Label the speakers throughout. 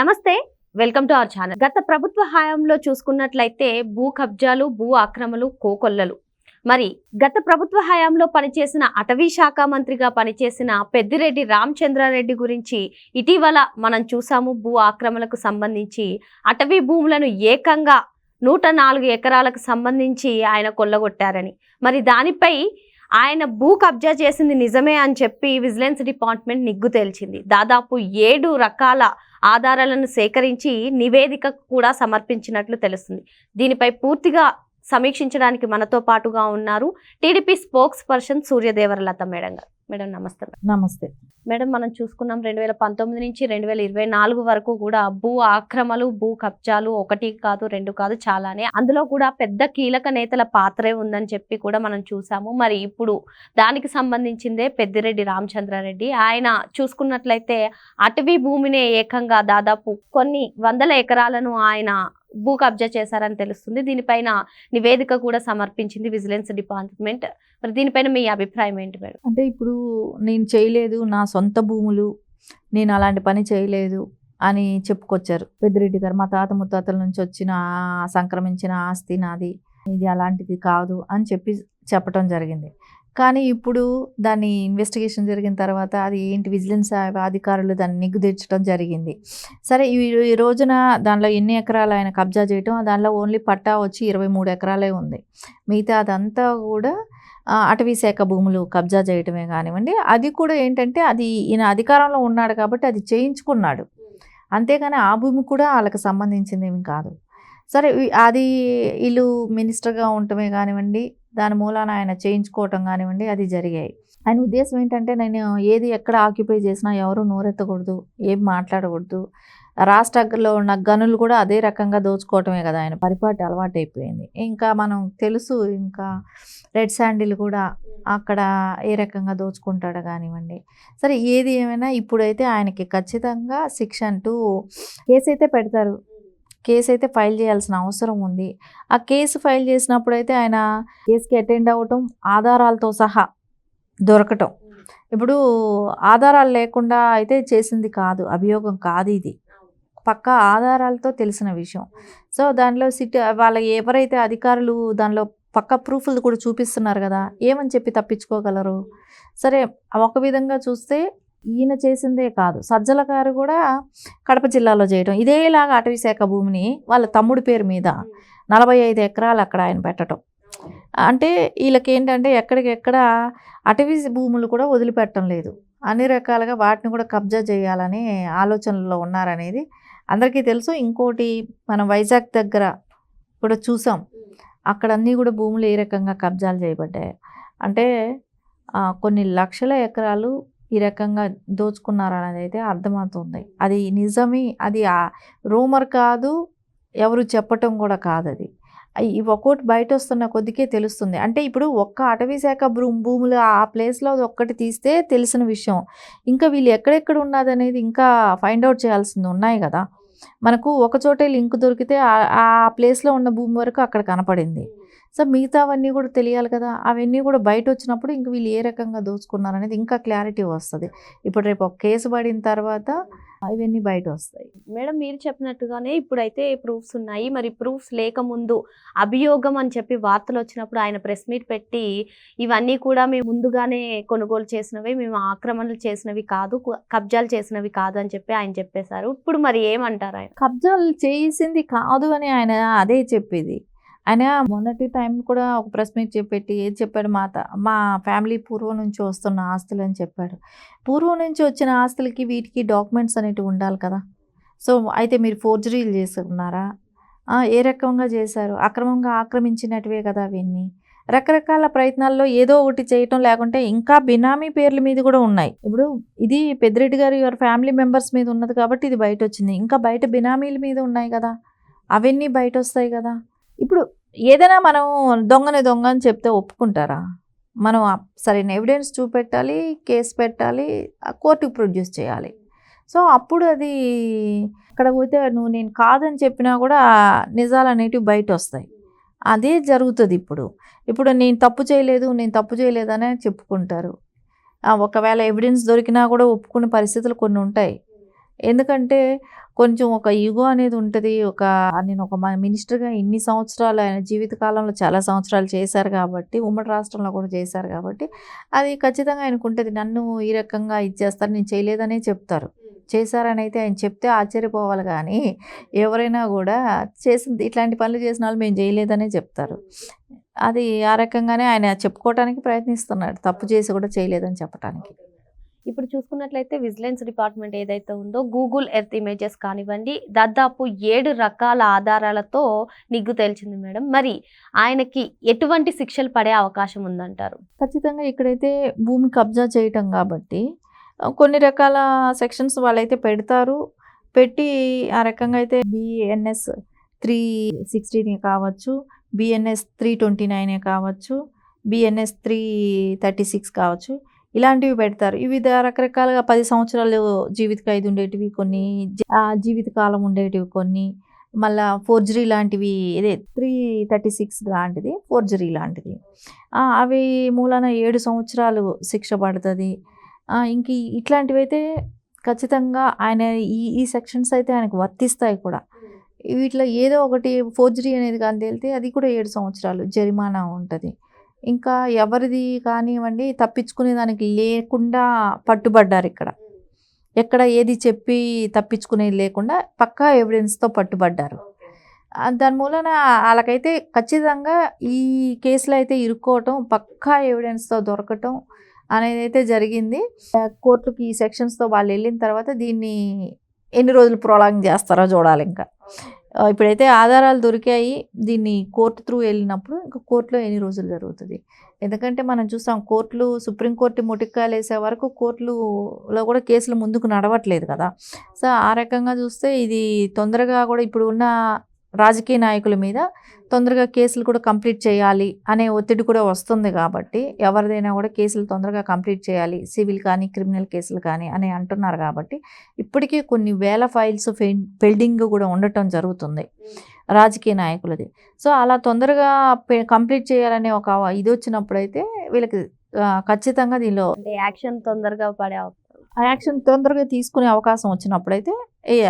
Speaker 1: నమస్తే, welcome to our channel. గత ప్రభుత్వ హయాంలో చూసుకున్నట్లయితే భూ కబ్జాలు, భూ ఆక్రమణలు, కోకొల్లలు. మరి గత ప్రభుత్వ హయాంలో పనిచేసిన అటవీ శాఖ మంత్రిగా పనిచేసిన పెద్దిరెడ్డి రామచంద్రారెడ్డి గురించి ఇటీవల మనం చూసాము. భూ ఆక్రమణలకు సంబంధించి అటవీ భూములను ఏకంగా 104 ఎకరాలకు సంబంధించి ఆయన కొల్లగొట్టారని, మరి దానిపై ఆయన భూ కబ్జా చేసింది నిజమే అని చెప్పి విజిలెన్స్ డిపార్ట్మెంట్ నిగ్గు తేల్చింది. దాదాపు 7 రకాల ఆధారాలను సేకరించి నివేదిక కూడా సమర్పించినట్లు తెలుస్తుంది. దీనిపై పూర్తిగా సమీక్షించడానికి మనతో పాటుగా ఉన్నారు TDP spokes person Suryadevara Latha madam గారు. మేడం నమస్తే.
Speaker 2: నమస్తే
Speaker 1: మేడం, మనం చూసుకున్నాం 2019 నుంచి 2024 వరకు కూడా భూ ఆక్రమణలు, భూ కబ్జాలు 1 కాదు 2 కాదు చాలానే, అందులో కూడా పెద్ద కీలక నేతల పాత్రే ఉందని చెప్పి కూడా మనం చూసాము. మరి ఇప్పుడు దానికి సంబంధించిందే పెద్దిరెడ్డి రామచంద్రారెడ్డి. ఆయన చూసుకున్నట్లయితే అటవీ భూమిని ఏకంగా దాదాపు కొన్ని వందల ఎకరాలను ఆయన భూ కబ్జా చేశారని తెలుస్తుంది. దీనిపైన నివేదిక కూడా సమర్పించింది విజిలెన్స్ డిపార్ట్మెంట్. మరి దీనిపైన మీ అభిప్రాయం ఏంటి మేడం?
Speaker 2: అంటే ఇప్పుడు నేను చేయలేదు, నా సొంత భూములు, నేను అలాంటి పని చేయలేదు అని చెప్పుకొచ్చారు పెద్దిరెడ్డి గారు. మా తాత ముత్తాతల నుంచి వచ్చిన సంక్రమించిన ఆస్తి నాది, ఇది అలాంటిది కాదు అని చెప్పటం జరిగింది. కానీ ఇప్పుడు దాన్ని ఇన్వెస్టిగేషన్ జరిగిన తర్వాత అది ఏంటి, విజిలెన్స్ అధికారులు దాన్ని నిగ్గు తెచ్చడం జరిగింది. సరే, ఈ రోజున దానిలో ఎన్ని ఎకరాలు ఆయన కబ్జా చేయటం, దానిలో ఓన్లీ పట్టా వచ్చి 23 ఎకరాలే ఉంది. మిగతా అదంతా కూడా అటవీ శాఖ భూములు కబ్జా చేయటమే కానివ్వండి. అది కూడా ఏంటంటే అది ఈయన అధికారంలో ఉన్నాడు కాబట్టి అది చేయించుకున్నాడు, అంతేగాని ఆ భూమి కూడా వాళ్ళకి సంబంధించింది ఏమి కాదు. సరే, అది వీళ్ళు మినిస్టర్గా ఉండటమే కానివ్వండి, దాని మూలాన ఆయన చేయించుకోవటం కానివ్వండి, అది జరిగాయి. ఆయన ఉద్దేశం ఏంటంటే నేను ఏది ఎక్కడ ఆక్యుపై చేసినా ఎవరు నోరెత్తకూడదు, ఏం మాట్లాడకూడదు. రాష్ట్రంలో ఉన్న గనులు కూడా అదే రకంగా దోచుకోవటమే కదా ఆయన పరిపాటి అలవాటు అయిపోయింది. ఇంకా మనం తెలుసు, ఇంకా రెడ్ శాండిల్ కూడా అక్కడ ఏ రకంగా దోచుకుంటాడో కానివ్వండి. సరే, ఏది ఏమైనా ఇప్పుడైతే ఆయనకి ఖచ్చితంగా శిక్ష అంటూ కేసు అయితే పెడతారు. కేసు అయితే ఫైల్ చేయాల్సిన అవసరం ఉంది. ఆ కేసు ఫైల్ చేసినప్పుడు అయితే ఆయన కేసుకి అటెండ్ అవ్వటం, ఆధారాలతో సహా దొరకటం. ఇప్పుడు ఆధారాలు లేకుండా అయితే చేసింది కాదు, అభియోగం కాదు, ఇది పక్కా ఆధారాలతో తెలిసిన విషయం. సో దానిలో వాళ్ళ ఎవరైతే అధికారులు దానిలో పక్కా ప్రూఫ్లు కూడా చూపిస్తున్నారు కదా, ఏమని చెప్పి తప్పించుకోగలరు? సరే, ఒక విధంగా చూస్తే ఈయన చేసిందే కాదు, సజ్జల గారు కూడా కడప జిల్లాలో చేయడం ఇదేలాగా అటవీ శాఖ భూమిని వాళ్ళ తమ్ముడి పేరు మీద 45 ఎకరాలు అక్కడ ఆయన పెట్టడం. అంటే వీళ్ళకి ఏంటంటే ఎక్కడికెక్కడ అటవీ భూములు కూడా వదిలిపెట్టడం లేదు, అన్ని రకాలుగా వాటిని కూడా కబ్జా చేయాలని ఆలోచనలో ఉన్నారనేది అందరికీ తెలుసు. ఇంకోటి, మనం వైజాగ్ దగ్గర కూడా చూసాం, అక్కడ అన్నీ కూడా భూములు ఏ రకంగా కబ్జాలు చేయబడ్డాయి. అంటే కొన్ని లక్షల ఎకరాలు ఈ రకంగా దోచుకున్నారనేది అయితే అర్థమవుతుంది. అది నిజమే, అది రూమర్ కాదు, ఎవరు చెప్పటం కూడా కాదు. అది ఒక్కోటి బయట వస్తున్న కొద్దికే తెలుస్తుంది. అంటే ఇప్పుడు ఒక్క అటవీ శాఖ భూములు ఆ ప్లేస్లో ఒక్కటి తీస్తే తెలిసిన విషయం, ఇంకా వీళ్ళు ఎక్కడెక్కడ ఉన్నది అనేది ఇంకా ఫైండ్ అవుట్ చేయాల్సింది ఉన్నాయి కదా. మనకు ఒక చోటే లింక్ దొరికితే ఆ ప్లేస్లో ఉన్న భూమి వరకు అక్కడ కనపడింది. సో మిగతావన్నీ కూడా తెలియాలి కదా. అవన్నీ కూడా బయట వచ్చినప్పుడు ఇంక వీళ్ళు ఏ రకంగా దోచుకున్నారనేది ఇంకా క్లారిటీ వస్తుంది. ఇప్పుడు రేపు ఒక కేసు పడిన తర్వాత ఇవన్నీ బయట వస్తాయి.
Speaker 1: మేడం, మీరు చెప్పినట్టుగానే ఇప్పుడైతే ప్రూఫ్స్ ఉన్నాయి. మరి ప్రూఫ్స్ లేకముందు అభియోగం అని చెప్పి వార్తలు వచ్చినప్పుడు ఆయన ప్రెస్ మీట్ పెట్టి ఇవన్నీ కూడా మేము ముందుగానే కొనుగోలు చేసినవి, మేము ఆక్రమణలు చేసినవి కాదు, కబ్జాలు చేసినవి కాదు అని చెప్పి ఆయన చెప్పేశారు. ఇప్పుడు మరి ఏమంటారు? ఆయన
Speaker 2: కబ్జాలు చేసింది కాదు అని ఆయన అదే చెప్పేది. ఆయన మొన్నటి టైం కూడా ఒక ప్రెస్ మీట్ పెట్టి ఏది చెప్పాడు, మా ఫ్యామిలీ పూర్వం నుంచి వస్తున్న ఆస్తులు అని చెప్పాడు. పూర్వం నుంచి వచ్చిన ఆస్తులకి వీటికి డాక్యుమెంట్స్ అనేటివి ఉండాలి కదా. సో అయితే మీరు ఫోర్జరీలు చేసుకున్నారా, ఏ రకంగా చేశారు, అక్రమంగా ఆక్రమించినట్టువే కదా అవన్నీ. రకరకాల ప్రయత్నాల్లో ఏదో ఒకటి చేయటం, లేకుంటే ఇంకా బినామీ పేర్ల మీద కూడా ఉన్నాయి. ఇప్పుడు ఇది పెద్దిరెడ్డి గారు ఎవరి ఫ్యామిలీ మెంబర్స్ మీద ఉన్నది కాబట్టి ఇది బయట వచ్చింది, ఇంకా బయట బినామీల మీద ఉన్నాయి కదా, అవన్నీ బయట వస్తాయి కదా. ఇప్పుడు ఏదైనా మనం దొంగ అని చెప్తే ఒప్పుకుంటారా? మనం సరైన ఎవిడెన్స్ చూపెట్టాలి, కేసు పెట్టాలి, కోర్టుకు ప్రొడ్యూస్ చేయాలి. సో అప్పుడు అది అక్కడ పోతే నేను కాదని చెప్పినా కూడా నిజాలు అనేటివి బయట వస్తాయి. అదే జరుగుతుంది ఇప్పుడు నేను తప్పు చేయలేదనే చెప్పుకుంటారు. ఒకవేళ ఎవిడెన్స్ దొరికినా కూడా ఒప్పుకునే పరిస్థితులు కొన్ని ఉంటాయి. ఎందుకంటే కొంచెం ఒక ఈగో అనేది ఉంటుంది. నేను ఒక మినిస్టర్గా ఇన్ని సంవత్సరాలు ఆయన జీవితకాలంలో చాలా సంవత్సరాలు చేశారు కాబట్టి, ఉమ్మడి రాష్ట్రంలో కూడా చేశారు కాబట్టి, అది ఖచ్చితంగా ఆయనకు ఉంటుంది. నన్ను ఈ రకంగా ఇచ్చేస్తారు, నేను చేయలేదనే చెప్తారు. చేశారని అయితే ఆయన చెప్తే ఆశ్చర్యపోవాలి కానీ, ఎవరైనా కూడా చేసింది ఇట్లాంటి పనులు చేసిన వాళ్ళు మేము చేయలేదనే చెప్తారు. అది ఆ రకంగానే ఆయన చెప్పుకోవటానికి ప్రయత్నిస్తున్నాడు, తప్పు చేసి కూడా చేయలేదని చెప్పడానికి.
Speaker 1: ఇప్పుడు చూసుకున్నట్లయితే విజిలెన్స్ డిపార్ట్మెంట్ ఏదైతే ఉందో గూగుల్ ఎర్త్ ఇమేజెస్ కానివ్వండి, దాదాపు 7 రకాల ఆధారాలతో నిగ్గు తేల్చింది మేడం. మరి ఆయనకి ఎటువంటి శిక్షలు పడే అవకాశం ఉందంటారు?
Speaker 2: ఖచ్చితంగా ఇక్కడైతే భూమి కబ్జా చేయటం కాబట్టి కొన్ని రకాల సెక్షన్స్ వాళ్ళైతే పెడతారు. పెట్టి ఆ రకంగా అయితే BNS 316 కావచ్చు, BNS 329 కావచ్చు, BNS 336 కావచ్చు, ఇలాంటివి పెడతారు. ఇవి రకరకాలుగా 10 సంవత్సరాలు జీవిత ఖైదు ఉండేటివి కొన్ని, జీవితకాలం ఉండేటివి కొన్ని, మళ్ళా ఫోర్జరీ లాంటివి, ఇదే 336 లాంటిది ఫోర్జరీ లాంటిది. అవి మూలాన 7 సంవత్సరాలు శిక్ష పడుతుంది. ఇంక ఇట్లాంటివి అయితే ఖచ్చితంగా ఆయన ఈ సెక్షన్స్ అయితే ఆయనకు వర్తిస్తాయి కూడా. వీటిలో ఏదో ఒకటి ఫోర్జరీ అనేది కానీ తేలితే అది కూడా 7 సంవత్సరాలు జరిమానా ఉంటుంది. ఇంకా ఎవరిది కానివ్వండి తప్పించుకునే దానికి లేకుండా పట్టుబడ్డారు ఇక్కడ. ఎక్కడ ఏది చెప్పి తప్పించుకునేది లేకుండా పక్కా ఎవిడెన్స్తో పట్టుబడ్డారు. దాని మూలన వాళ్ళకైతే ఖచ్చితంగా ఈ కేసులో అయితే ఇరుక్కోవటం, పక్కా ఎవిడెన్స్తో దొరకటం అనేది అయితే జరిగింది. కోర్టుకి ఈ సెక్షన్స్తో వాళ్ళు వెళ్ళిన తర్వాత దీన్ని ఎన్ని రోజులు ప్రొలాంగ్ చేస్తారో చూడాలి. ఇంకా ఇప్పుడైతే ఆధారాలు దొరికాయి, దీన్ని కోర్టు త్రూ వెళ్ళినప్పుడు ఇంకా కోర్టులో ఎన్ని రోజులు జరుగుతుంది. ఎందుకంటే మనం చూసాం కోర్టులు, సుప్రీంకోర్టు ముటిక్కాయలు వేసే వరకు కోర్టులో కూడా కేసులు ముందుకు నడవట్లేదు కదా. సో ఆ రకంగా చూస్తే ఇది తొందరగా కూడా ఇప్పుడు ఉన్న రాజకీయ నాయకుల మీద తొందరగా కేసులు కూడా కంప్లీట్ చేయాలి అనే ఒత్తిడి కూడా వస్తుంది కాబట్టి, ఎవరిదైనా కూడా కేసులు తొందరగా కంప్లీట్ చేయాలి, సివిల్ కానీ క్రిమినల్ కేసులు కానీ అని అంటున్నారు కాబట్టి ఇప్పటికీ కొన్ని వేల ఫైల్స్ పెండింగ్ కూడా ఉండటం జరుగుతుంది రాజకీయ నాయకులది. సో అలా తొందరగా కంప్లీట్ చేయాలనే ఒక ఇది వచ్చినప్పుడైతే వీళ్ళకి ఖచ్చితంగా దీనిలో
Speaker 1: యాక్షన్ తొందరగా పడే
Speaker 2: యాక్షన్ తొందరగా తీసుకునే అవకాశం వచ్చినప్పుడైతే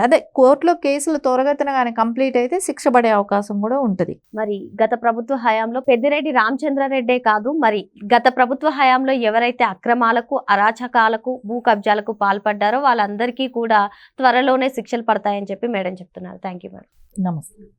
Speaker 2: అదే కోర్టులో కేసులు త్వరగతిన కానీ కంప్లీట్ అయితే శిక్ష పడే అవకాశం కూడా ఉంటుంది.
Speaker 1: మరి గత ప్రభుత్వ హయాంలో పెద్దిరెడ్డి రామచంద్రారెడ్డే కాదు, మరి గత ప్రభుత్వ హయాంలో ఎవరైతే అక్రమాలకు, అరాచకాలకు, భూ కబ్జాలకు పాల్పడ్డారో వాళ్ళందరికీ కూడా త్వరలోనే శిక్షలు పడతాయని చెప్పి మేడం చెప్తున్నారు. Thank you madam.
Speaker 2: నమస్తే.